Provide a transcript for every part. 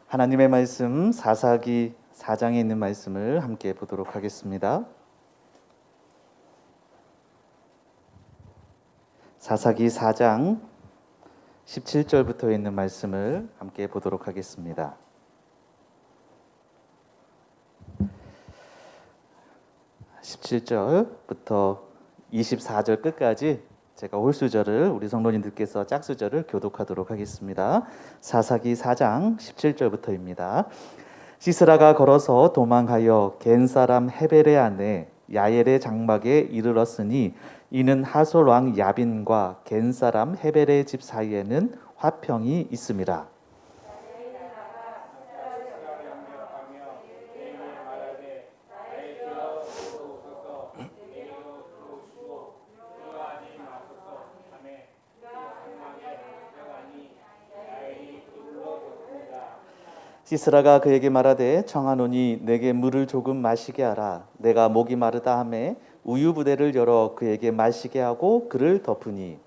하나님의 말씀 사사기 4장에 있는 말씀을 함께 보도록 하겠습니다. 사사기 4장 17절부터 있는 말씀을 함께 보도록 하겠습니다. (17절부터) 24절 끝까지 제가 홀수절을 우리 성도님들께서 짝수절을 교독하도록 하겠습니다. 사사기 4장 17절부터입니다. 시스라가 걸어서 도망하여 겐 사람 헤벨의 아내 야엘의 장막에 이르렀으니 이는 하솔 왕 야빈과 겐 사람 헤벨의 집 사이에는 화평이 있음이라. 시스라가 그에게 말하되 청하노니 내게 물을 조금 마시게 하라. 내가 목이 마르다 하매 우유 부대를 열어 그에게 마시게 하고 그를 덮으니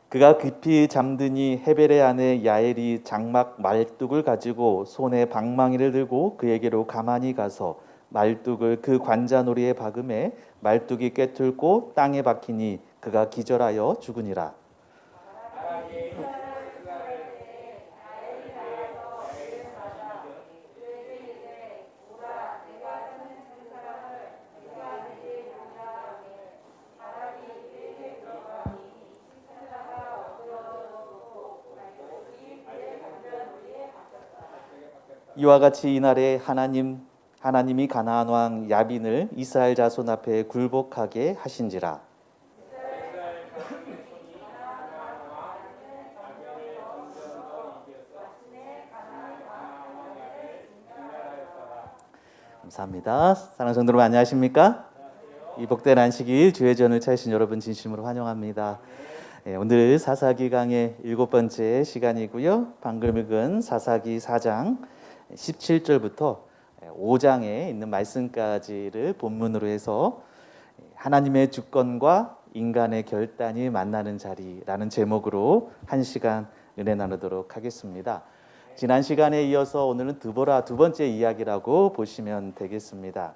그가 깊이 잠드니 헤벨의 아내 야엘이 장막 말뚝을 가지고 손에 방망이를 들고 그에게로 가만히 가서 말뚝을 그 관자놀이에 박음에 말뚝이 꿰뚫고 땅에 박히니 그가 기절하여 죽으니라. 이와 같이 이날에 하나님이 가나안 왕 야빈을 이스라엘 자손 앞에 굴복하게 하신지라. 감사합니다. 사랑하는 성도 여러분 안녕하십니까? 이 복된 안식일 주의 전을 찾으신 여러분 진심으로 환영합니다. 오늘 사사기 강의 7번째 시간이고요. 방금 읽은 사사기 4장 17절부터 5장에 있는 말씀까지를 본문으로 해서 하나님의 주권과 인간의 결단이 만나는 자리라는 제목으로 한 시간 은혜 나누도록 하겠습니다. 지난 시간에 이어서 오늘은 드보라 두 번째 이야기라고 보시면 되겠습니다.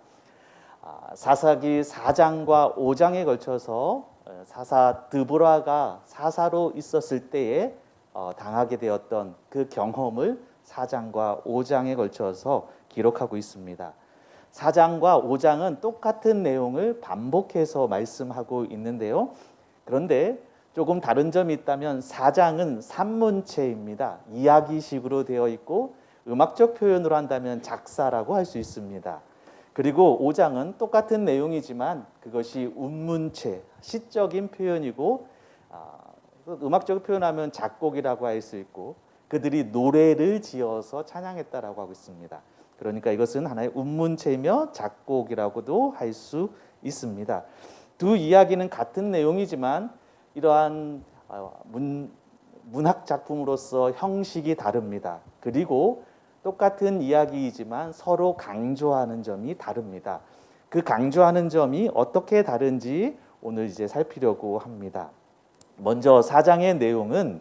사사기 4장과 5장에 걸쳐서 사사 드보라가 사사로 있었을 때에 당하게 되었던 그 경험을 4장과 5장에 걸쳐서 기록하고 있습니다. 4장과 5장은 똑같은 내용을 반복해서 말씀하고 있는데요. 그런데 조금 다른 점이 있다면 4장은 산문체입니다. 이야기식으로 되어 있고 음악적 표현으로 한다면 작사라고 할 수 있습니다. 그리고 5장은 똑같은 내용이지만 그것이 운문체, 시적인 표현이고 음악적으로 표현하면 작곡이라고 할 수 있고 그들이 노래를 지어서 찬양했다라고 하고 있습니다. 그러니까 이것은 하나의 운문체이며 작곡이라고도 할 수 있습니다. 두 이야기는 같은 내용이지만 이러한 문학 작품으로서 형식이 다릅니다. 그리고 똑같은 이야기이지만 서로 강조하는 점이 다릅니다. 그 강조하는 점이 어떻게 다른지 오늘 이제 살피려고 합니다. 먼저 4장의 내용은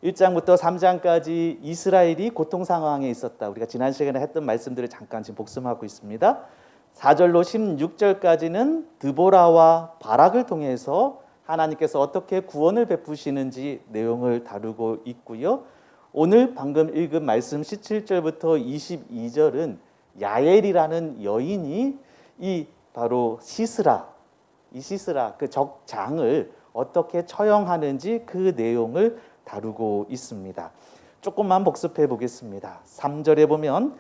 1장부터 3장까지 이스라엘이 고통 상황에 있었다. 우리가 지난 시간에 했던 말씀들을 잠깐 지금 복습하고 있습니다. 4절로 16절까지는 드보라와 바락을 통해서 하나님께서 어떻게 구원을 베푸시는지 내용을 다루고 있고요. 오늘 방금 읽은 말씀 17절부터 22절은 야엘이라는 여인이 이 바로 시스라 그 적장을 어떻게 처형하는지 그 내용을 다루고 있습니다. 조금만 복습해 보겠습니다. 3절에 보면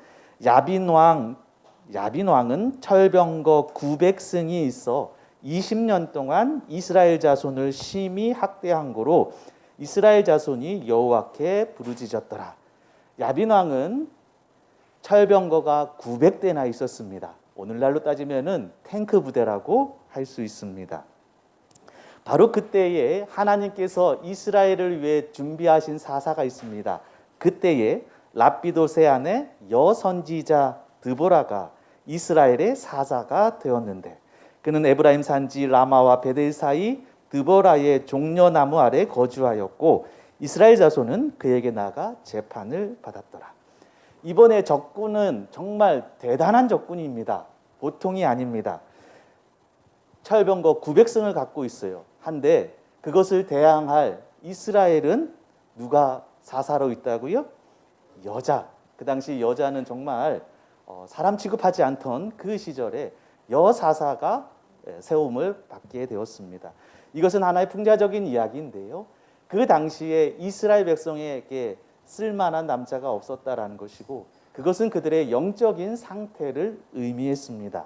야빈 왕은 철병거 900승이 있어 20년 동안 이스라엘 자손을 심히 학대한 고로 이스라엘 자손이 여호와께 부르짖었더라. 야빈 왕은 철병거가 900대나 있었습니다. 오늘날로 따지면은 탱크 부대라고 할 수 있습니다. 바로 그때에 하나님께서 이스라엘을 위해 준비하신 사사가 있습니다. 그때에 랍비도세 아내 여선지자 드보라가 이스라엘의 사자가 되었는데 그는 에브라임 산지 라마와 베델 사이 드보라의 종려나무 아래 거주하였고 이스라엘 자손은 그에게 나가 재판을 받았더라. 이번에 적군은 정말 대단한 적군입니다. 보통이 아닙니다. 철병거 900승을 갖고 있어요. 한데 그것을 대항할 이스라엘은 누가 사사로 있다고요? 여자. 그 당시 여자는 정말 사람 취급하지 않던 그 시절에 여사사가 세움을 받게 되었습니다. 이것은 하나의 풍자적인 이야기인데요. 그 당시에 이스라엘 백성에게 쓸만한 남자가 없었다라는 것이고 그것은 그들의 영적인 상태를 의미했습니다.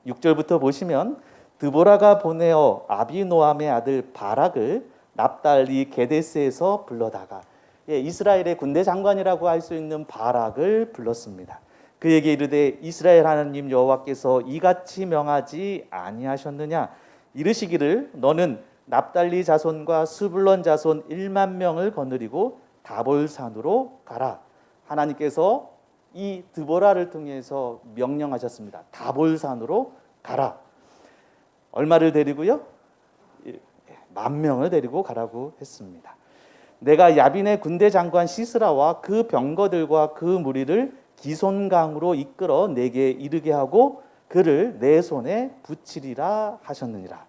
6절부터 보시면 드보라가 보내어 아비노함의 아들 바락을 납달리 게데스에서 불러다가 이스라엘의 군대 장관이라고 할 수 있는 바락을 불렀습니다. 그에게 이르되 이스라엘 하나님 여호와께서 이같이 명하지 아니하셨느냐 이르시기를 너는 납달리 자손과 스불론 자손 1만 명을 거느리고 다볼산으로 가라. 하나님께서 이 드보라를 통해서 명령하셨습니다. 다볼산으로 가라. 얼마를 데리고요? 10,000명을 데리고 가라고 했습니다. 내가 야빈의 군대 장관 시스라와 그 병거들과 그 무리를 기손강으로 이끌어 내게 이르게 하고 그를 내 손에 붙이리라 하셨느니라.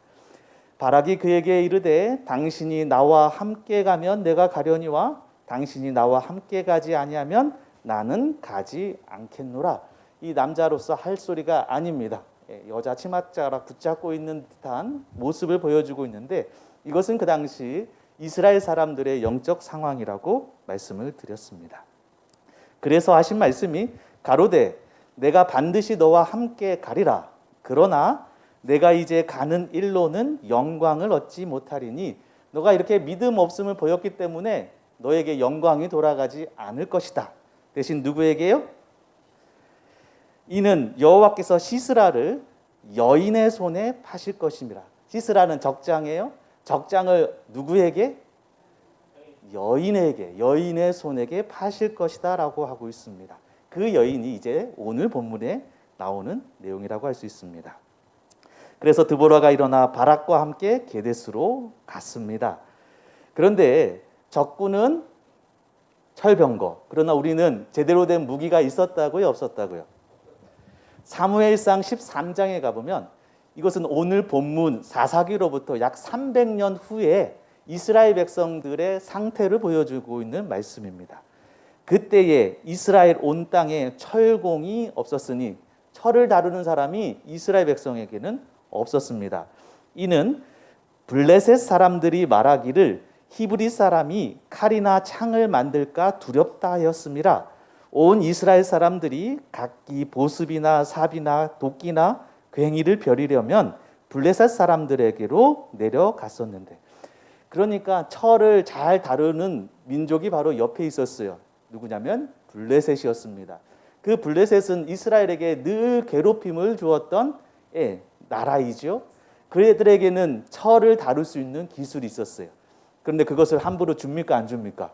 바락이 그에게 이르되 당신이 나와 함께 가면 내가 가려니와 당신이 나와 함께 가지 아니하면 나는 가지 않겠노라. 이 남자로서 할 소리가 아닙니다. 여자 치맛자락 붙잡고 있는 듯한 모습을 보여주고 있는데 이것은 그 당시 이스라엘 사람들의 영적 상황이라고 말씀을 드렸습니다. 그래서 하신 말씀이 가로되 내가 반드시 너와 함께 가리라. 그러나 내가 이제 가는 일로는 영광을 얻지 못하리니 너가 이렇게 믿음 없음을 보였기 때문에 너에게 영광이 돌아가지 않을 것이다. 대신 누구에게요? 이는 여호와께서 시스라를 여인의 손에 파실 것입니다. 시스라는 적장이에요. 적장을 누구에게? 여인에게, 여인의 손에게 파실 것이다 라고 하고 있습니다. 그 여인이 이제 오늘 본문에 나오는 내용이라고 할 수 있습니다. 그래서 드보라가 일어나 바락과 함께 게데스로 갔습니다. 그런데 적군은 철병거, 그러나 우리는 제대로 된 무기가 있었다고요? 없었다고요? 사무엘상 13장에 가보면 이것은 오늘 본문 사사기로부터 약 300년 후에 이스라엘 백성들의 상태를 보여주고 있는 말씀입니다. 그때에 이스라엘 온 땅에 철공이 없었으니 철을 다루는 사람이 이스라엘 백성에게는 없었습니다. 이는 블레셋 사람들이 말하기를 히브리 사람이 칼이나 창을 만들까 두렵다 하였음이라. 온 이스라엘 사람들이 각기 보습이나 삽이나 도끼나 괭이를 벼리려면 블레셋 사람들에게로 내려갔었는데 그러니까 철을 잘 다루는 민족이 바로 옆에 있었어요. 누구냐면 블레셋이었습니다. 그 블레셋은 이스라엘에게 늘 괴롭힘을 주었던 나라이죠. 그들에게는 철을 다룰 수 있는 기술이 있었어요. 그런데 그것을 함부로 줍니까 안 줍니까?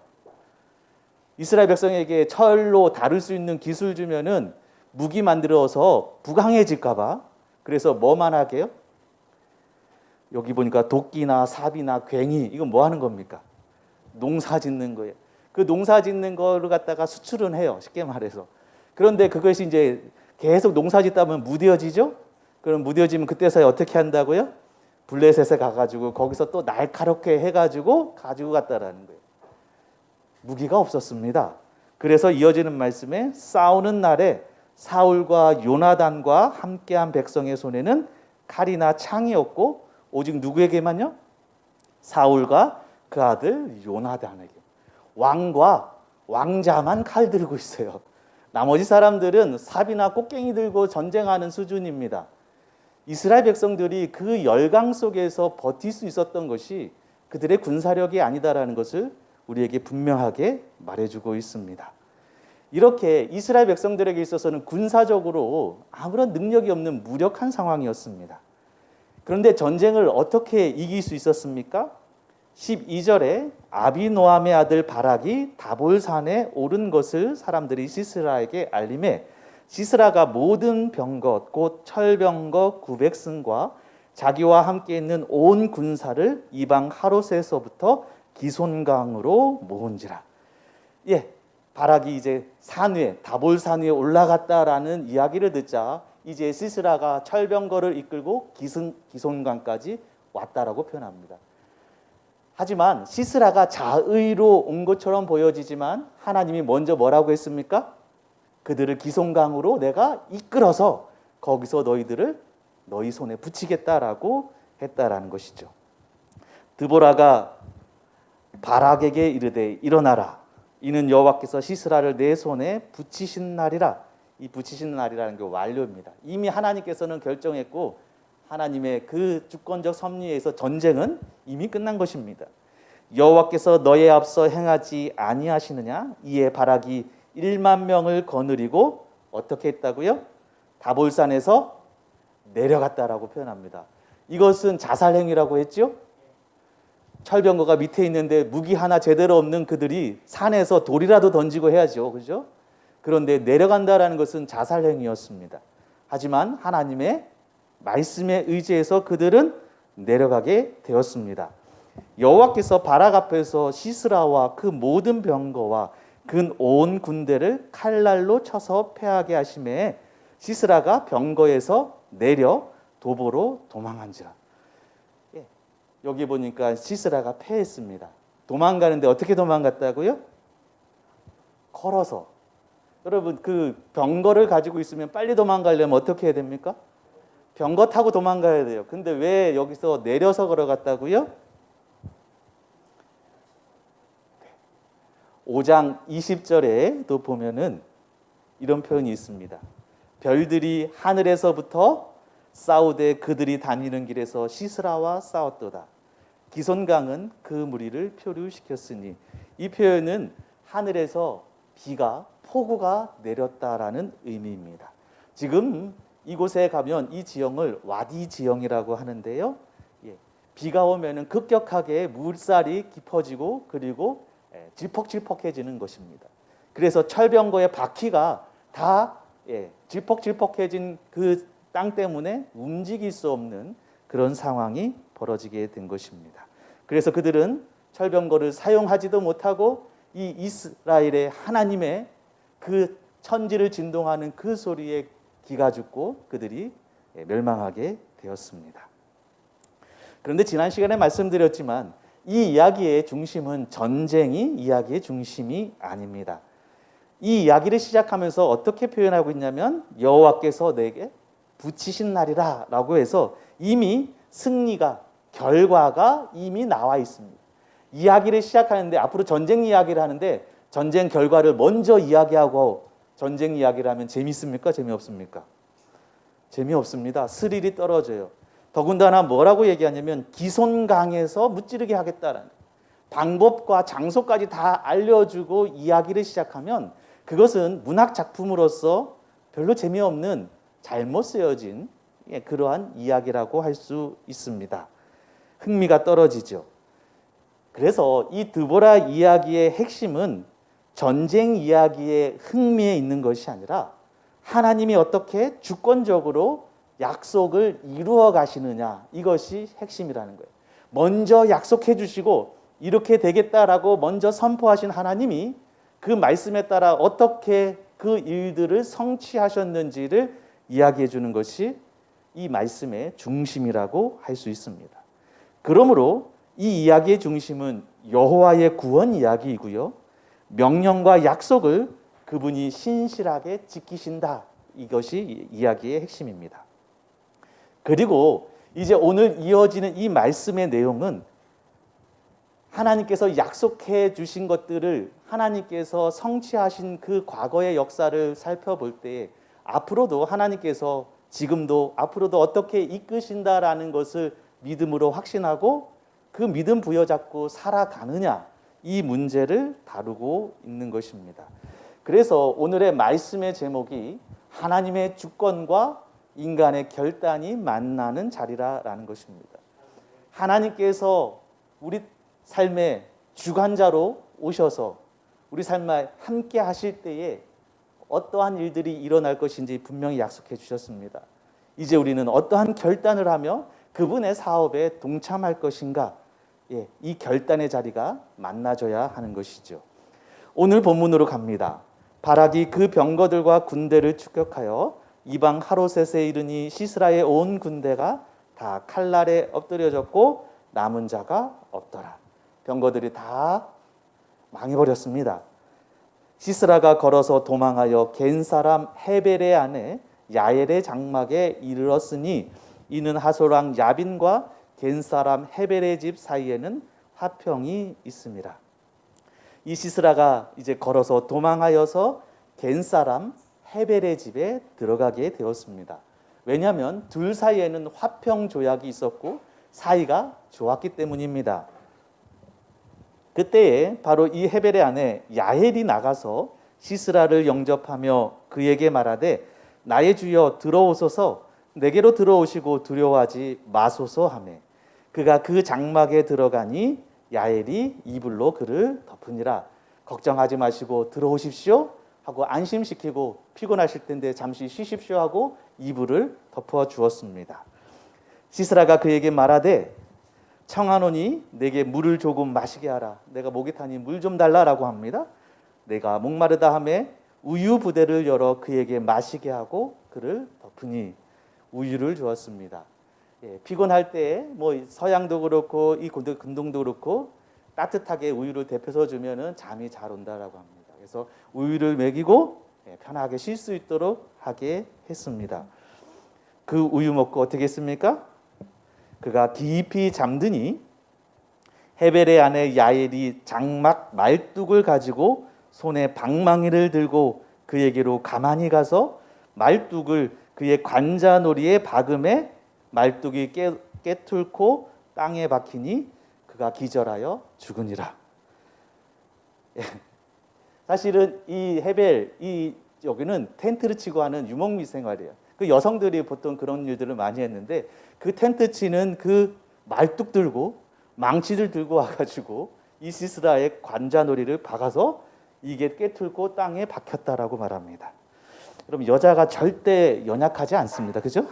이스라엘 백성에게 철로 다룰 수 있는 기술 주면은 무기 만들어서 부강해질까 봐. 그래서 뭐만 하게요? 여기 보니까 도끼나 삽이나 괭이 이건 뭐 하는 겁니까? 농사 짓는 거예요. 그 농사 짓는 거를 갖다가 수출은 해요. 쉽게 말해서. 그런데 그것이 이제 계속 농사 짓다 보면 무뎌지죠? 그럼 무뎌지면 그때서야 어떻게 한다고요? 블레셋에 가가지고 거기서 또 날카롭게 해가지고 가지고 갔다라는 거예요. 무기가 없었습니다. 그래서 이어지는 말씀에 싸우는 날에 사울과 요나단과 함께한 백성의 손에는 칼이나 창이 없고 오직 누구에게만요? 사울과 그 아들 요나단에게. 왕과 왕자만 칼 들고 있어요. 나머지 사람들은 삽이나 꽃갱이 들고 전쟁하는 수준입니다. 이스라엘 백성들이 그 열강 속에서 버틸 수 있었던 것이 그들의 군사력이 아니다라는 것을 우리에게 분명하게 말해주고 있습니다. 이렇게 이스라엘 백성들에게 있어서는 군사적으로 아무런 능력이 없는 무력한 상황이었습니다. 그런데 전쟁을 어떻게 이길 수 있었습니까? 12절에 아비노함의 아들 바락이 다볼산에 오른 것을 사람들이 시스라에게 알림해 시스라가 모든 병거 곧 철병거 900승과 자기와 함께 있는 온 군사를 이방 하롯에서부터 기손강으로 모은지라. 예, 바락이 이제 산 위에 다볼 산 위에 올라갔다라는 이야기를 듣자 이제 시스라가 철병거를 이끌고 기손강까지 왔다라고 표현합니다. 하지만 시스라가 자의로 온 것처럼 보여지지만 하나님이 먼저 뭐라고 했습니까? 그들을 기손강으로 내가 이끌어서 거기서 너희들을 너희 손에 붙이겠다라고 했다라는 것이죠. 드보라가 바락에게 이르되 일어나라. 이는 여호와께서 시스라를 내 손에 붙이신 날이라. 이 붙이신 날이라는 게 완료입니다. 이미 하나님께서는 결정했고 하나님의 그 주권적 섭리에서 전쟁은 이미 끝난 것입니다. 여호와께서 너의 앞서 행하지 아니하시느냐? 이에 바락이 1만 명을 거느리고 어떻게 했다고요? 다볼산에서 내려갔다라고 표현합니다. 이것은 자살행위라고 했죠? 철병거가 밑에 있는데 무기 하나 제대로 없는 그들이 산에서 돌이라도 던지고 해야죠. 그죠? 그런데 내려간다라는 것은 자살행위였습니다. 하지만 하나님의 말씀에 의지해서 그들은 내려가게 되었습니다. 여호와께서 바락 앞에서 시스라와 그 모든 병거와 그 온 군대를 칼날로 쳐서 패하게 하심에 시스라가 병거에서 내려 도보로 도망한지라. 예, 여기 보니까 시스라가 패했습니다. 도망가는데 어떻게 도망갔다고요? 걸어서. 여러분 그 병거를 가지고 있으면 빨리 도망가려면 어떻게 해야 됩니까? 병거 타고 도망가야 돼요. 근데 왜 여기서 내려서 걸어갔다고요? 5장 20절에도 보면은 이런 표현이 있습니다. 별들이 하늘에서부터 싸우되 그들이 다니는 길에서 시스라와 싸웠도다. 기손강은 그 무리를 표류시켰으니. 이 표현은 하늘에서 비가 폭우가 내렸다라는 의미입니다. 지금 이곳에 가면 이 지형을 와디 지형이라고 하는데요. 예, 비가 오면은 급격하게 물살이 깊어지고 그리고 질퍽질퍽해지는 것입니다. 그래서 철병거의 바퀴가 다 질퍽질퍽해진 그 땅 때문에 움직일 수 없는 그런 상황이 벌어지게 된 것입니다. 그래서 그들은 철병거를 사용하지도 못하고 이 이스라엘의 하나님의 그 천지를 진동하는 그 소리에 기가 죽고 그들이 멸망하게 되었습니다. 그런데 지난 시간에 말씀드렸지만 이 이야기의 중심은 전쟁이 이야기의 중심이 아닙니다. 이 이야기를 시작하면서 어떻게 표현하고 있냐면 여호와께서 내게 붙이신 날이라 라고 해서 이미 승리가 결과가 이미 나와 있습니다. 이야기를 시작하는데 앞으로 전쟁 이야기를 하는데 전쟁 결과를 먼저 이야기하고 전쟁 이야기를 하면 재밌습니까? 재미없습니까? 재미없습니다. 스릴이 떨어져요. 더군다나 뭐라고 얘기하냐면 기손강에서 무찌르게 하겠다라는 방법과 장소까지 다 알려주고 이야기를 시작하면 그것은 문학 작품으로서 별로 재미없는 잘못 쓰여진 그러한 이야기라고 할 수 있습니다. 흥미가 떨어지죠. 그래서 이 드보라 이야기의 핵심은 전쟁 이야기의 흥미에 있는 것이 아니라 하나님이 어떻게 주권적으로 약속을 이루어 가시느냐, 이것이 핵심이라는 거예요. 먼저 약속해 주시고 이렇게 되겠다라고 먼저 선포하신 하나님이 그 말씀에 따라 어떻게 그 일들을 성취하셨는지를 이야기해 주는 것이 이 말씀의 중심이라고 할 수 있습니다. 그러므로 이 이야기의 중심은 여호와의 구원 이야기이고요. 명령과 약속을 그분이 신실하게 지키신다. 이것이 이야기의 핵심입니다. 그리고 이제 오늘 이어지는 이 말씀의 내용은 하나님께서 약속해 주신 것들을 하나님께서 성취하신 그 과거의 역사를 살펴볼 때 앞으로도 하나님께서 지금도 앞으로도 어떻게 이끄신다라는 것을 믿음으로 확신하고 그 믿음 부여잡고 살아가느냐, 이 문제를 다루고 있는 것입니다. 그래서 오늘의 말씀의 제목이 하나님의 주권과 인간의 결단이 만나는 자리라는 것입니다. 하나님께서 우리 삶의 주관자로 오셔서 우리 삶에 함께 하실 때에 어떠한 일들이 일어날 것인지 분명히 약속해 주셨습니다. 이제 우리는 어떠한 결단을 하며 그분의 사업에 동참할 것인가? 이 결단의 자리가 만나져야 하는 것이죠. 오늘 본문으로 갑니다. 바락이 그 병거들과 군대를 추격하여 이방 하롯셋에 이르니 시스라의 온 군대가 다 칼날에 엎드려졌고 남은 자가 없더라. 병거들이 다 망해버렸습니다. 시스라가 걸어서 도망하여 겐 사람 헤벨의 아내 야엘의 장막에 이르렀으니 이는 하솔왕 야빈과 겐 사람 헤벨의 집 사이에는 화평이 있습니다. 이 시스라가 이제 걸어서 도망하여서 겐 사람 헤벨의 집에 들어가게 되었습니다. 왜냐하면 둘 사이에는 화평 조약이 있었고 사이가 좋았기 때문입니다. 그때에 바로 이 헤벨의 아내 야헬이 나가서 시스라를 영접하며 그에게 말하되 나의 주여 들어오소서 내게로 들어오시고 두려워하지 마소서 하매 그가 그 장막에 들어가니 야헬이 이불로 그를 덮으니라. 걱정하지 마시고 들어오십시오 하고 안심시키고 피곤하실 텐데 잠시 쉬십시오 하고 이불을 덮어 주었습니다. 시스라가 그에게 말하되 청하노니 내게 물을 조금 마시게 하라. 내가 목이 타니 물 좀 달라라고 합니다. 내가 목마르다 하매 우유 부대를 열어 그에게 마시게 하고 그를 덮으니 우유를 주었습니다. 피곤할 때 뭐 서양도 그렇고 이 근동도 그렇고 따뜻하게 우유를 데펴서 주면은 잠이 잘 온다라고 합니다. 그래서 우유를 먹이고 편하게 쉴 수 있도록 하게 했습니다. 그 우유 먹고 어떻게 했습니까? 그가 깊이 잠드니 헤벨의 아내 야엘이 장막 말뚝을 가지고 손에 방망이를 들고 그에게로 가만히 가서 말뚝을 그의 관자놀이에 박음에 말뚝이 깨뚫고 땅에 박히니 그가 기절하여 죽으니라. 사실은 이 헤벨 여기는 텐트를 치고 하는 유목민 생활이에요. 그 여성들이 보통 그런 일들을 많이 했는데 그 텐트 치는 그 말뚝 들고 망치를 들고 와가지고 이 시스라의 관자놀이를 박아서 이게 깨뚫고 땅에 박혔다라고 말합니다. 그럼 여자가 절대 연약하지 않습니다. 그죠?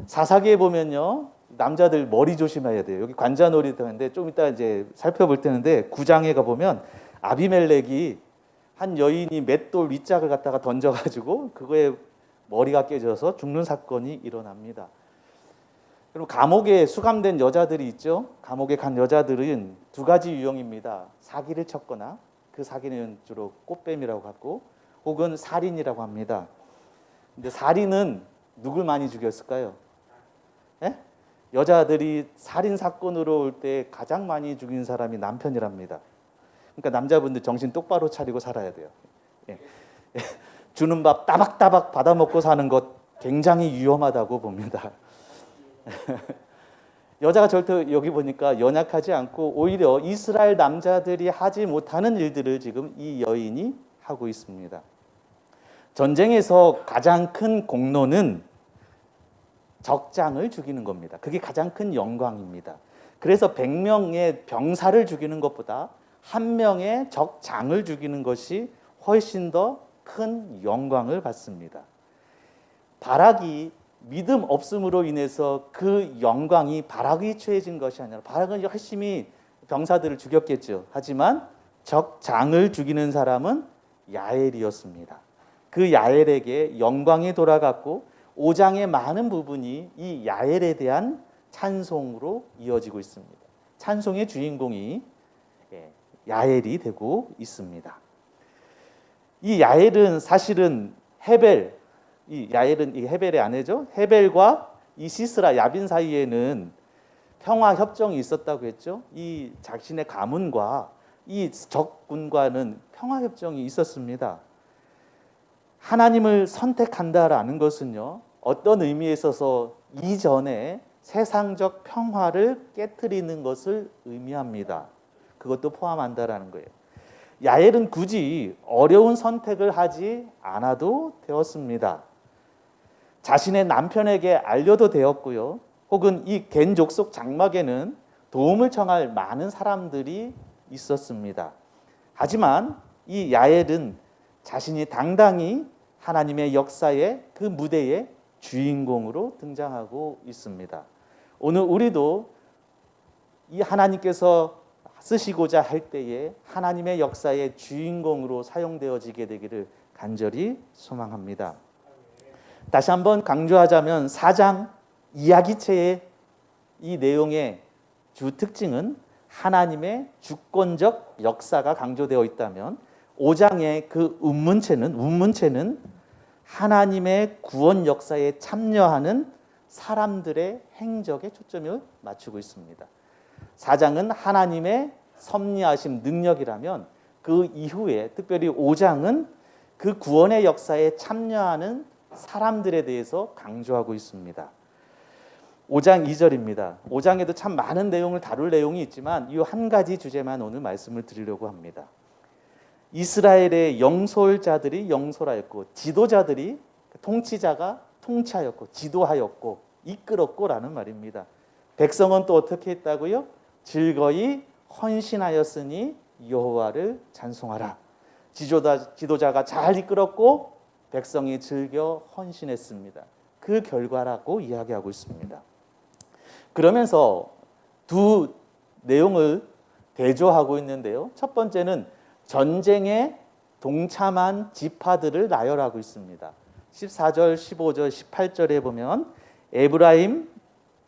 사사기에 보면요. 남자들 머리 조심해야 돼요. 여기 관자놀이 되는데 좀 이따 이제 살펴볼 텐데 9장에 가보면 아비멜렉이 한 여인이 맷돌 윗짝을 갖다가 던져가지고 그거에 머리가 깨져서 죽는 사건이 일어납니다. 그럼 감옥에 수감된 여자들이 있죠. 감옥에 간 여자들은 두 가지 유형입니다. 사기를 쳤거나 그 사기는 주로 꽃뱀이라고 하고 혹은 살인이라고 합니다. 근데 살인은 누굴 많이 죽였을까요? 예? 여자들이 살인 사건으로 올 때 가장 많이 죽인 사람이 남편이랍니다. 그러니까 남자분들 정신 똑바로 차리고 살아야 돼요. 예. 주는 밥 따박따박 받아 먹고 사는 것 굉장히 위험하다고 봅니다. 여자가 절대 여기 보니까 연약하지 않고 오히려 이스라엘 남자들이 하지 못하는 일들을 지금 이 여인이 하고 있습니다. 전쟁에서 가장 큰 공로는 적장을 죽이는 겁니다. 그게 가장 큰 영광입니다. 그래서 100명의 병사를 죽이는 것보다 한 명의 적장을 죽이는 것이 훨씬 더 큰 영광을 받습니다. 바락이 믿음 없음으로 인해서 그 영광이 바락이 취해진 것이 아니라 바락은 열심히 병사들을 죽였겠죠. 하지만 적장을 죽이는 사람은 야엘이었습니다. 그 야엘에게 영광이 돌아갔고 5장의 많은 부분이 이 야엘에 대한 찬송으로 이어지고 있습니다. 찬송의 주인공이 야엘이 되고 있습니다. 이 야엘은 사실은 야엘은 이 헤벨의 아내죠. 헤벨과 이 시스라 야빈 사이에는 평화 협정이 있었다고 했죠. 이 자신의 가문과 이 적군과는 평화 협정이 있었습니다. 하나님을 선택한다라는 것은요. 어떤 의미에 있어서 이전에 세상적 평화를 깨트리는 것을 의미합니다. 그것도 포함한다라는 거예요. 야엘은 굳이 어려운 선택을 하지 않아도 되었습니다. 자신의 남편에게 알려도 되었고요. 혹은 이 겐 족속 장막에는 도움을 청할 많은 사람들이 있었습니다. 하지만 이 야엘은 자신이 당당히 하나님의 역사의 그 무대의 주인공으로 등장하고 있습니다. 오늘 우리도 이 하나님께서 쓰시고자 할 때에 하나님의 역사의 주인공으로 사용되어지게 되기를 간절히 소망합니다. 다시 한번 강조하자면 4장 이야기체의 이 내용의 주 특징은 하나님의 주권적 역사가 강조되어 있다면 5장의 그 운문체는 하나님의 구원 역사에 참여하는 사람들의 행적에 초점을 맞추고 있습니다. 4장은 하나님의 섭리하심 능력이라면 그 이후에 특별히 5장은 그 구원의 역사에 참여하는 사람들에 대해서 강조하고 있습니다. 5장 2절입니다. 5장에도 참 많은 내용을 다룰 내용이 있지만 이 한 가지 주제만 오늘 말씀을 드리려고 합니다. 이스라엘의 영솔자들이 영솔하였고 지도자들이 통치자가 통치하였고 지도하였고 이끌었고라는 말입니다. 백성은 또 어떻게 했다고요? 즐거이 헌신하였으니 여호와를 찬송하라. 지도자가 잘 이끌었고 백성이 즐겨 헌신했습니다. 그 결과라고 이야기하고 있습니다. 그러면서 두 내용을 대조하고 있는데요. 첫 번째는 전쟁에 동참한 지파들을 나열하고 있습니다. 14절, 15절, 18절에 보면 에브라임,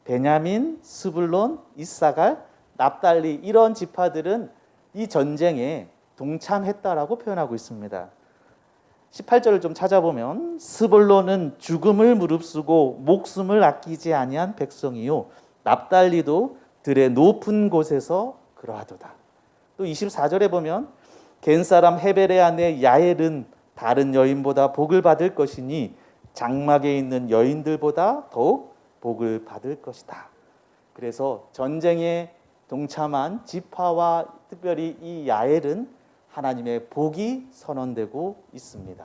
베냐민, 스불론, 이사갈, 납달리 이런 지파들은 이 전쟁에 동참했다라고 표현하고 있습니다. 18절을 좀 찾아보면 스불론은 죽음을 무릅쓰고 목숨을 아끼지 아니한 백성이요 납달리도 들의 높은 곳에서 그러하도다. 또 24절에 보면 겐 사람 헤벨의 아내 야엘은 다른 여인보다 복을 받을 것이니 장막에 있는 여인들보다 더욱 복을 받을 것이다. 그래서 전쟁에 동참한 지파와 특별히 이 야엘은 하나님의 복이 선언되고 있습니다.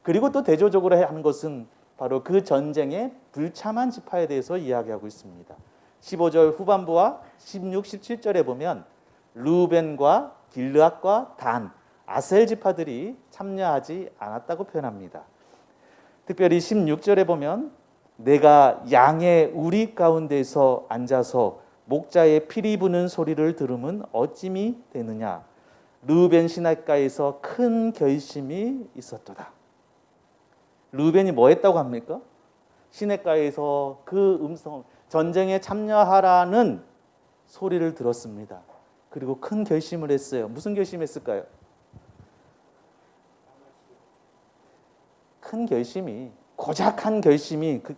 그리고 또 대조적으로 하는 것은 바로 그 전쟁에 불참한 지파에 대해서 이야기하고 있습니다. 15절 후반부와 16, 17절에 보면 루벤과 길르앗과 단, 아셀 지파들이 참여하지 않았다고 표현합니다. 특별히 16절에 보면 내가 양의 우리 가운데서 앉아서 목자의 피리 부는 소리를 들으면 어찌미 되느냐. 르우벤 시냇가에서 큰 결심이 있었도다. 르우벤이 뭐 했다고 합니까? 시냇가에서 그 음성, 전쟁에 참여하라는 소리를 들었습니다. 그리고 큰 결심을 했어요. 무슨 결심했을까요? 큰 결심이, 고작 한 결심이 그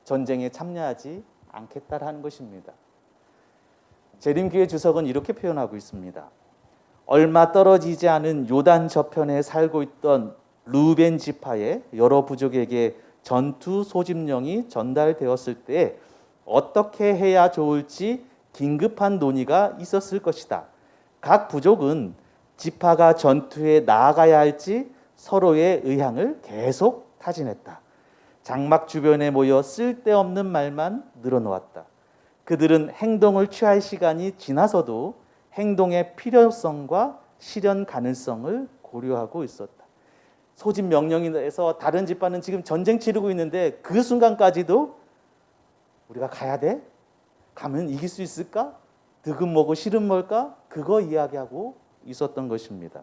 전쟁에 참여하지 않겠다라는 것입니다. 재림교회 주석은 이렇게 표현하고 있습니다. 얼마 떨어지지 않은 요단 저편에 살고 있던 르우벤 지파의 여러 부족에게 전투 소집령이 전달되었을 때 어떻게 해야 좋을지 긴급한 논의가 있었을 것이다. 각 부족은 지파가 전투에 나아가야 할지 서로의 의향을 계속 타진했다. 장막 주변에 모여 쓸데없는 말만 늘어놓았다. 그들은 행동을 취할 시간이 지나서도 행동의 필요성과 실현 가능성을 고려하고 있었다. 소집 명령이 내서 다른 지파는 지금 전쟁 치르고 있는데 그 순간까지도 우리가 가야 돼? 가면 이길 수 있을까? 득은 뭐고 실은 뭘까? 그거 이야기하고 있었던 것입니다.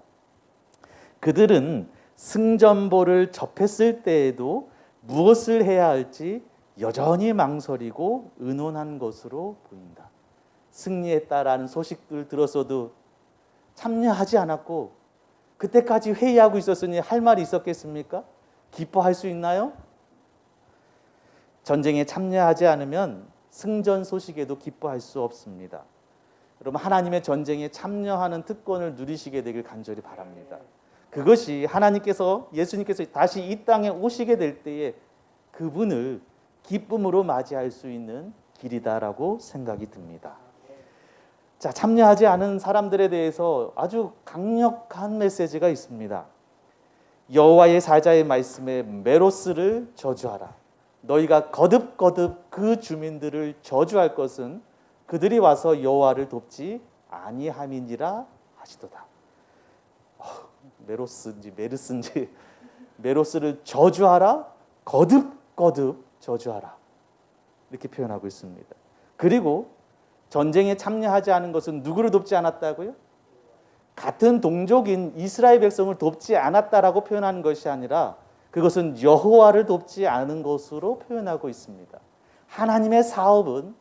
그들은 승전보를 접했을 때에도 무엇을 해야 할지 여전히 망설이고 의논한 것으로 보인다. 승리했다라는 소식을 들었어도 참여하지 않았고 그때까지 회의하고 있었으니 할 말이 있었겠습니까? 기뻐할 수 있나요? 전쟁에 참여하지 않으면 승전 소식에도 기뻐할 수 없습니다. 여러분 하나님의 전쟁에 참여하는 특권을 누리시게 되길 간절히 바랍니다. 그것이 하나님께서 예수님께서 다시 이 땅에 오시게 될 때에 그분을 기쁨으로 맞이할 수 있는 길이다라고 생각이 듭니다. 자, 참여하지 않은 사람들에 대해서 아주 강력한 메시지가 있습니다. 여호와의 사자의 말씀에 메로스를 저주하라. 너희가 거듭거듭 그 주민들을 저주할 것은 그들이 와서 여호와를 돕지 아니함이니라 하시도다. 메로스인지 메르스인지 메로스를 저주하라, 거듭거듭 저주하라, 이렇게 표현하고 있습니다. 그리고 전쟁에 참여하지 않은 것은 누구를 돕지 않았다고요? 같은 동족인 이스라엘 백성을 돕지 않았다라고 표현하는 것이 아니라 그것은 여호와를 돕지 않은 것으로 표현하고 있습니다. 하나님의 사업은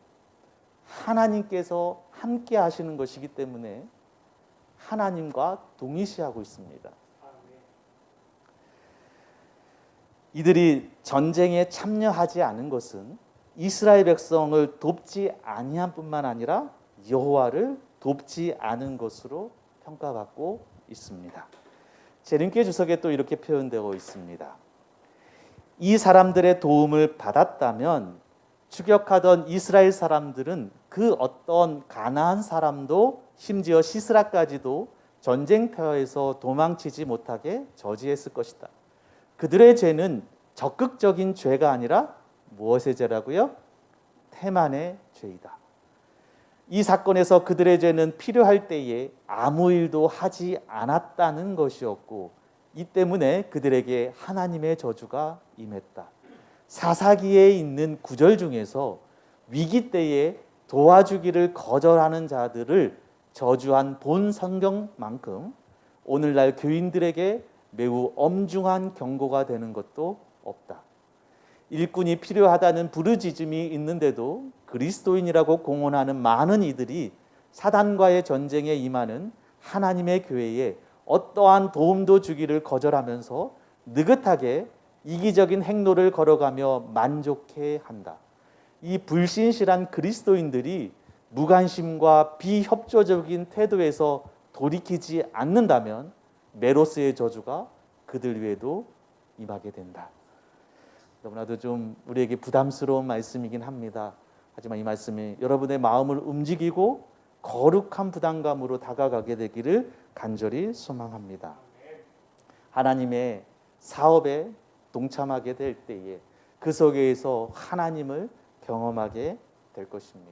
하나님께서 함께 하시는 것이기 때문에 하나님과 동일시하고 있습니다. 이들이 전쟁에 참여하지 않은 것은 이스라엘 백성을 돕지 아니한 뿐만 아니라 여호와를 돕지 않은 것으로 평가받고 있습니다. 제림께 주석에 또 이렇게 표현되고 있습니다. 이 사람들의 도움을 받았다면 추격하던 이스라엘 사람들은 그 어떤 가나안 사람도 심지어 시스라까지도 전쟁터에서 도망치지 못하게 저지했을 것이다. 그들의 죄는 적극적인 죄가 아니라 무엇의 죄라고요? 태만의 죄이다. 이 사건에서 그들의 죄는 필요할 때에 아무 일도 하지 않았다는 것이었고, 이 때문에 그들에게 하나님의 저주가 임했다. 사사기에 있는 구절 중에서 위기 때에 도와주기를 거절하는 자들을 저주한 본 성경만큼 오늘날 교인들에게 매우 엄중한 경고가 되는 것도 없다. 일꾼이 필요하다는 부르짖음이 있는데도 그리스도인이라고 공언하는 많은 이들이 사단과의 전쟁에 임하는 하나님의 교회에 어떠한 도움도 주기를 거절하면서 느긋하게 이기적인 행로를 걸어가며 만족해한다. 이 불신실한 그리스도인들이 무관심과 비협조적인 태도에서 돌이키지 않는다면 메로스의 저주가 그들 위에도 임하게 된다. 너무나도 좀 우리에게 부담스러운 말씀이긴 합니다. 하지만 이 말씀이 여러분의 마음을 움직이고 거룩한 부담감으로 다가가게 되기를 간절히 소망합니다. 하나님의 사업에 동참하게 될 때에 그 속에서 하나님을 경험하게 될 것입니다.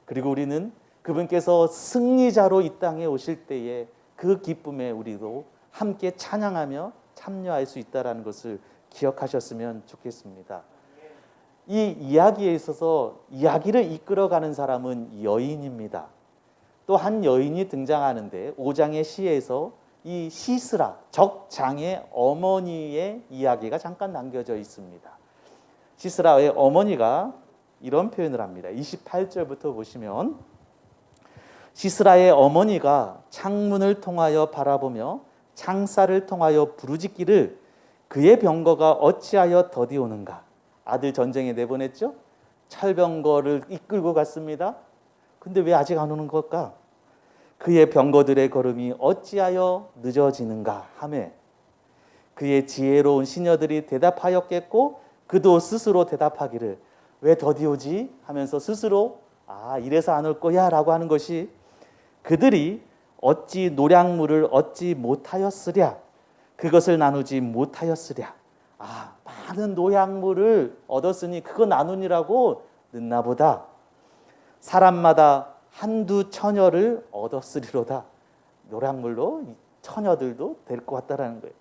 그리고 우리는 그분께서 승리자로 이 땅에 오실 때에 그 기쁨에 우리도 함께 찬양하며 참여할 수 있다는 것을 기억하셨으면 좋겠습니다. 이 이야기에 있어서 이야기를 이끌어가는 사람은 여인입니다. 또 한 여인이 등장하는데 5장의 시에서 이 시스라, 적장의 어머니의 이야기가 잠깐 남겨져 있습니다. 시스라의 어머니가 이런 표현을 합니다. 28절부터 보시면 시스라의 어머니가 창문을 통하여 바라보며 창살을 통하여 부르짖기를 그의 병거가 어찌하여 더디 오는가. 아들 전쟁에 내보냈죠. 철병거를 이끌고 갔습니다. 근데 왜 아직 안 오는 걸까? 그의 병거들의 걸음이 어찌하여 늦어지는가 하며 그의 지혜로운 시녀들이 대답하였겠고 그도 스스로 대답하기를 왜 더디 오지? 하면서 스스로 이래서 안 올 거야 라고 하는 것이 그들이 어찌 노량물을 얻지 못하였으랴 그것을 나누지 못하였으랴 많은 노량물을 얻었으니 그거 나누니라고 늦나보다 사람마다 한두 처녀를 얻었으리로다. 노량물로 처녀들도 될 것 같다라는 거예요.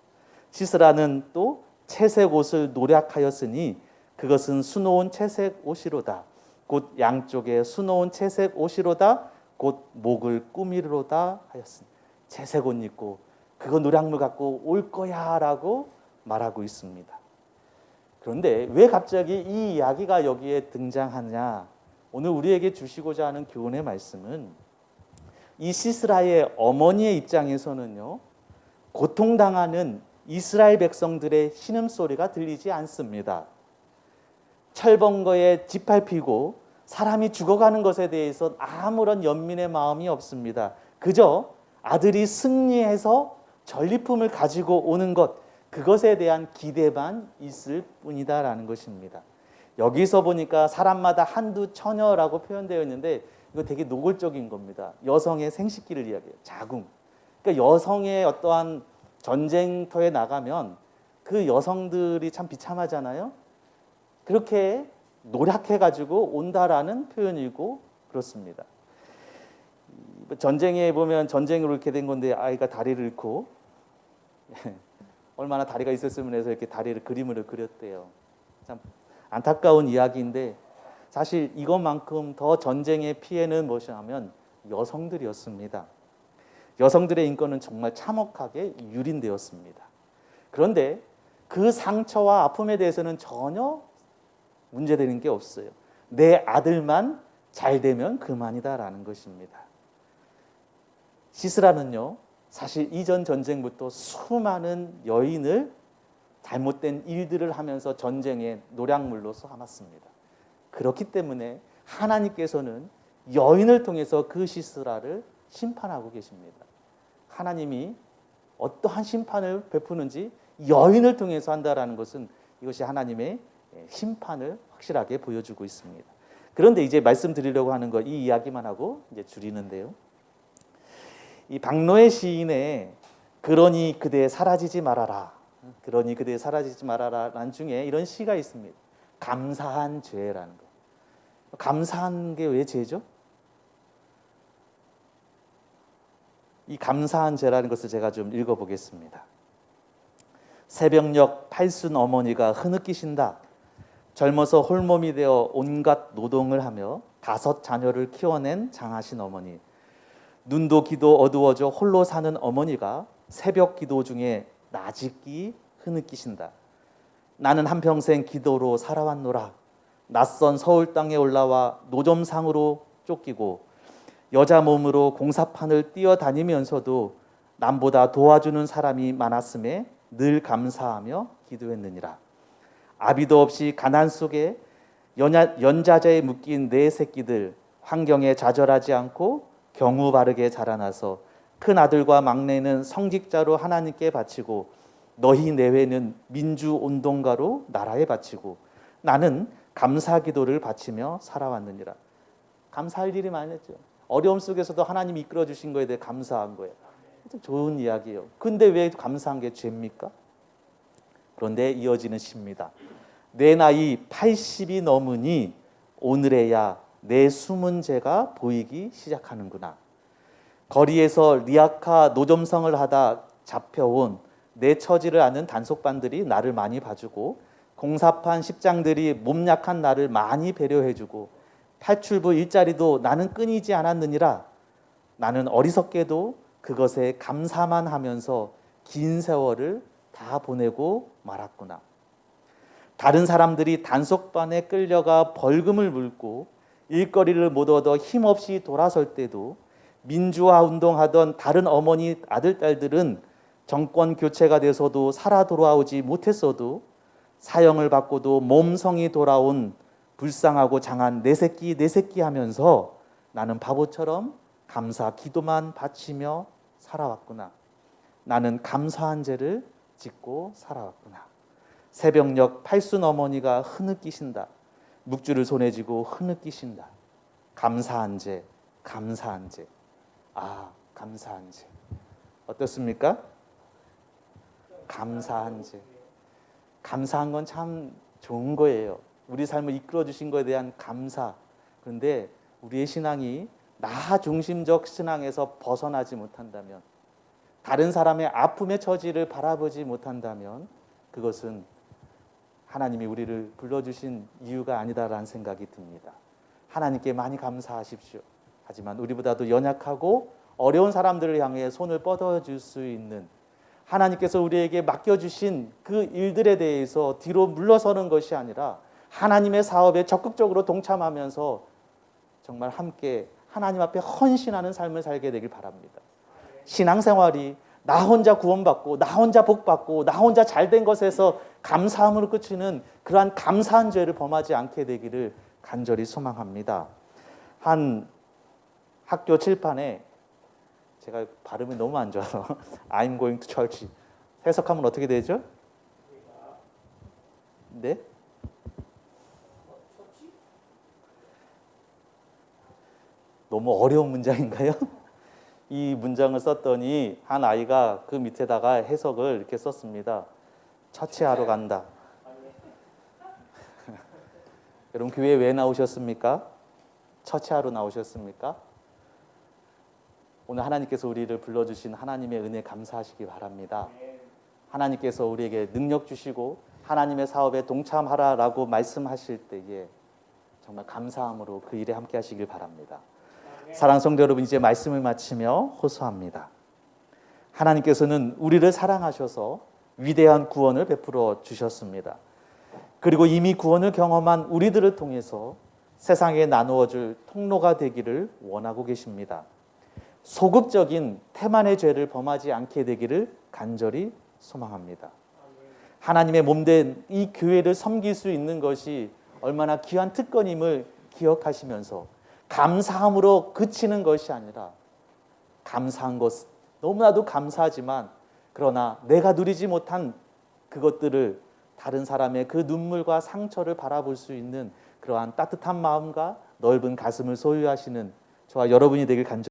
시스라는 또 채색 옷을 노략하였으니 그것은 수놓은 채색 옷이로다. 곧 양쪽에 수놓은 채색 옷이로다. 곧 목을 꾸미로다 하였으니 채색 옷 입고 그거 노량물 갖고 올 거야 라고 말하고 있습니다. 그런데 왜 갑자기 이 이야기가 여기에 등장하냐? 오늘 우리에게 주시고자 하는 교훈의 말씀은 이 시스라의 어머니의 입장에서는요, 고통당하는 이스라엘 백성들의 신음소리가 들리지 않습니다. 철번거에 짓밟히고 사람이 죽어가는 것에 대해서 아무런 연민의 마음이 없습니다. 그저 아들이 승리해서 전리품을 가지고 오는 것, 그것에 대한 기대만 있을 뿐이다라는 것입니다. 여기서 보니까 사람마다 한두 처녀라고 표현되어 있는데 이거 되게 노골적인 겁니다. 여성의 생식기를 이야기해요. 자궁. 그러니까 여성의 어떠한 전쟁터에 나가면 그 여성들이 참 비참하잖아요. 그렇게 노력해가지고 온다라는 표현이고 그렇습니다. 전쟁에 보면 전쟁으로 이렇게 된 건데 아이가 다리를 잃고 얼마나 다리가 있었으면 해서 이렇게 다리를 그림으로 그렸대요. 참 안타까운 이야기인데 사실 이것만큼 더 전쟁의 피해는 무엇이냐면 여성들이었습니다. 여성들의 인권은 정말 참혹하게 유린되었습니다. 그런데 그 상처와 아픔에 대해서는 전혀 문제되는 게 없어요. 내 아들만 잘 되면 그만이다라는 것입니다. 시스라는요, 사실 이전 전쟁부터 수많은 여인을 잘못된 일들을 하면서 전쟁의 노략물로 삼았습니다. 그렇기 때문에 하나님께서는 여인을 통해서 그 시스라를 심판하고 계십니다. 하나님이 어떠한 심판을 베푸는지 여인을 통해서 한다라는 것은 이것이 하나님의 심판을 확실하게 보여주고 있습니다. 그런데 이제 말씀드리려고 하는 거 이 이야기만 하고 이제 줄이는데요. 이 박노해 시인의 그러니 그대 사라지지 말아라. 그러니 그대 사라지지 말아라라는 중에 이런 시가 있습니다. 감사한 죄라는 거. 감사한 게 왜 죄죠? 이 감사한 죄라는 것을 제가 좀 읽어보겠습니다. 새벽녘 팔순 어머니가 흐느끼신다. 젊어서 홀몸이 되어 온갖 노동을 하며 5 자녀를 키워낸 장하신 어머니. 눈도 귀도 어두워져 홀로 사는 어머니가 새벽 기도 중에 나짖기 흐느끼신다. 나는 한평생 기도로 살아왔노라. 낯선 서울 땅에 올라와 노점상으로 쫓기고 여자 몸으로 공사판을 뛰어다니면서도 남보다 도와주는 사람이 많았음에 늘 감사하며 기도했느니라. 아비도 없이 가난 속에 연자자에 묶인 내 새끼들 환경에 좌절하지 않고 경우 바르게 자라나서 큰 아들과 막내는 성직자로 하나님께 바치고 너희 내외는 민주운동가로 나라에 바치고 나는 감사기도를 바치며 살아왔느니라. 감사할 일이 많았죠. 어려움 속에서도 하나님이 이끌어 주신 거에 대해 감사한 거예요. 좋은 이야기예요. 근데 왜 감사한 게 죄입니까? 그런데 이어지는 시입니다. 내 나이 80이 넘으니 오늘에야 내 숨은 죄가 보이기 시작하는구나. 거리에서 리아카 노점성을 하다 잡혀온 내 처지를 아는 단속반들이 나를 많이 봐주고 공사판 십장들이 몸 약한 나를 많이 배려해주고 탈출부 일자리도 나는 끊이지 않았느니라. 나는 어리석게도 그것에 감사만 하면서 긴 세월을 다 보내고 말았구나. 다른 사람들이 단속반에 끌려가 벌금을 물고 일거리를 못 얻어 힘없이 돌아설 때도 민주화 운동하던 다른 어머니 아들 딸들은 정권 교체가 돼서도 살아 돌아오지 못했어도 사형을 받고도 몸성이 돌아온 불쌍하고 장한 내 새끼 하면서 나는 바보처럼 감사 기도만 바치며 살아왔구나. 나는 감사한 죄를 짓고 살아왔구나. 새벽녘 팔순 어머니가 흐느끼신다. 묵주를 손에 쥐고 흐느끼신다. 감사한 죄, 감사한 죄. 아, 감사한 죄. 어떻습니까? 감사한 죄. 감사한 건 참 좋은 거예요. 우리 삶을 이끌어 주신 것에 대한 감사. 그런데 우리의 신앙이 나 중심적 신앙에서 벗어나지 못한다면, 다른 사람의 아픔의 처지를 바라보지 못한다면 그것은 하나님이 우리를 불러주신 이유가 아니다라는 생각이 듭니다. 하나님께 많이 감사하십시오. 하지만 우리보다도 연약하고 어려운 사람들을 향해 손을 뻗어줄 수 있는 하나님께서 우리에게 맡겨주신 그 일들에 대해서 뒤로 물러서는 것이 아니라 하나님의 사업에 적극적으로 동참하면서 정말 함께 하나님 앞에 헌신하는 삶을 살게 되길 바랍니다. 신앙생활이 나 혼자 구원받고 나 혼자 복받고 나 혼자 잘된 것에서 감사함으로 그치는 그러한 감사한 죄를 범하지 않게 되기를 간절히 소망합니다. 한 학교 칠판에 제가 발음이 너무 안 좋아서 I'm going to church 해석하면 어떻게 되죠? 네? 너무 어려운 문장인가요? 이 문장을 썼더니 한 아이가 그 밑에다가 해석을 이렇게 썼습니다. 처치하러 간다. 여러분 교회에 왜 나오셨습니까? 처치하러 나오셨습니까? 오늘 하나님께서 우리를 불러주신 하나님의 은혜 감사하시기 바랍니다. 하나님께서 우리에게 능력 주시고 하나님의 사업에 동참하라라고 말씀하실 때에 정말 감사함으로 그 일에 함께 하시길 바랍니다. 사랑하는 성도 여러분, 이제 말씀을 마치며 호소합니다. 하나님께서는 우리를 사랑하셔서 위대한 구원을 베풀어 주셨습니다. 그리고 이미 구원을 경험한 우리들을 통해서 세상에 나누어 줄 통로가 되기를 원하고 계십니다. 소극적인 태만의 죄를 범하지 않게 되기를 간절히 소망합니다. 하나님의 몸된 이 교회를 섬길 수 있는 것이 얼마나 귀한 특권임을 기억하시면서 감사함으로 그치는 것이 아니라, 감사한 것 너무나도 감사하지만 그러나 내가 누리지 못한 그것들을 다른 사람의 그 눈물과 상처를 바라볼 수 있는 그러한 따뜻한 마음과 넓은 가슴을 소유하시는 저와 여러분이 되길 간절히